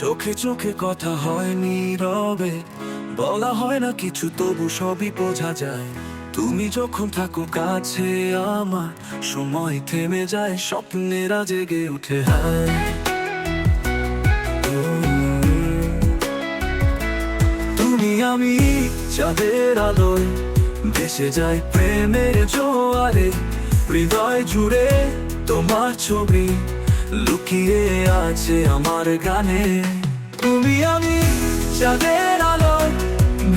চোখে চোখে কথা হয় নীরবে, বলা হয় না কিছু তবু সবই বোঝা যায়। তুমি যখন থাকো কাছে আমার, সময় থেমে যায়, স্বপ্নেরা জেগে উঠে। হায় তুমি আমি চাঁদের আলোয়, ভেসে যায় প্রেমের জোয়ারে। হৃদয় জুড়ে তোমার ছবি লুকিয়ে আছে আমার গানে। তুমি আমি চাঁদের আলোয়,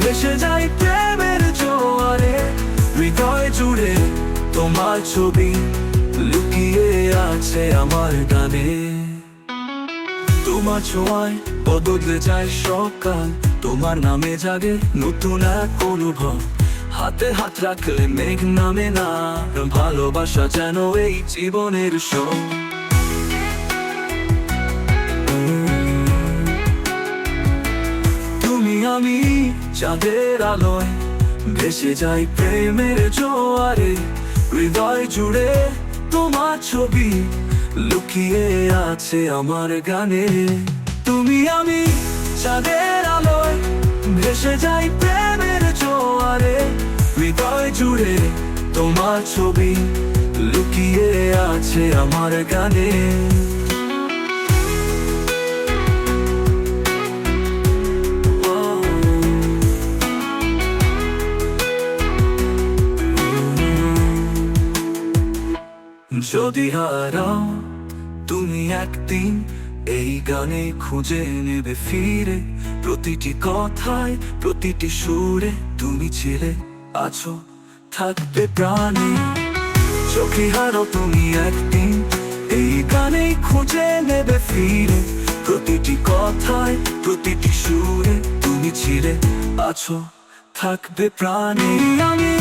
ভেসে যাই প্রেমের জোয়ারে। হৃদয় জুড়ে তোমার ছবি লুকিয়ে আছে আমার গানে। তোমার ছোঁয়ায় বদলে যায় সকাল, তোমার নামে জাগে নতুন এক অনুভব। হাতে হাত রাখলে মেঘ নামে না, ভালোবাসা যেন এই জীবনের সব। তুমি আমি চাঁদের আলোয়, ভেসে যাই প্রেমের জোয়ারে। হৃদয় জুড়ে তোমার ছবি লুকিয়ে আছে আমার গানে। তুমি আমি চাঁদের আলোয়, ভেসে যাই প্রেমের জোয়ারে। হৃদয় জুড়ে তোমার ছবি লুকিয়ে আছে আমার গানে। যদি হারাও তুমি একদিন, এই গানে খুঁজে নেবে ফিরে। প্রতিটি কথায় প্রতিটি সুরে তুমি ছিলে, আছো, থাকবে প্রাণে। চোখে হারাও তুমি একদিন, এই গানে খুঁজে নেবে ফিরে। প্রতিটি কথায় প্রতিটি সুরে তুমি ছিলে, আছো, থাকবে প্রাণে। আমি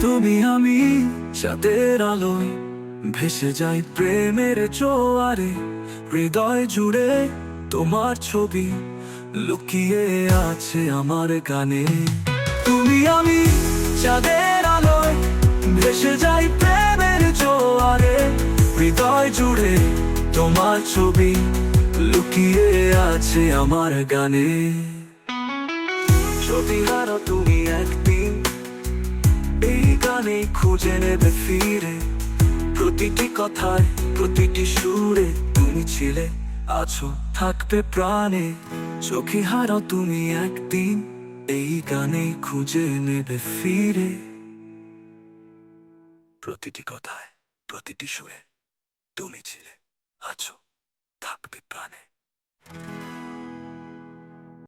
তুমি আমি চাঁদের আলোয়, ভেসে যাই প্রেমের জোয়ারে। হৃদয় জুড়ে তোমার ছবি লুকিয়ে আছে আমার গানে। তুমি আমি চাঁদের আলোয়, ভেসে যাই প্রেমের জোয়ারে। হৃদয় জুড়ে তোমার ছবি লুকিয়ে আছে আমার গানে। যদি হারাও তুমি একদিন, এই গানে খুঁজে নেবে ফিরে। প্রতিটি কথায় প্রতিটি সুরে তুমি ছিলে, আছো, থাকবে প্রাণে। চোখে হারাও তুমি একদিন, এই গানে খুঁজে নেবে ফিরে। প্রতিটি কথায় প্রতিটি সুরে তুমি ছিলে, আছো।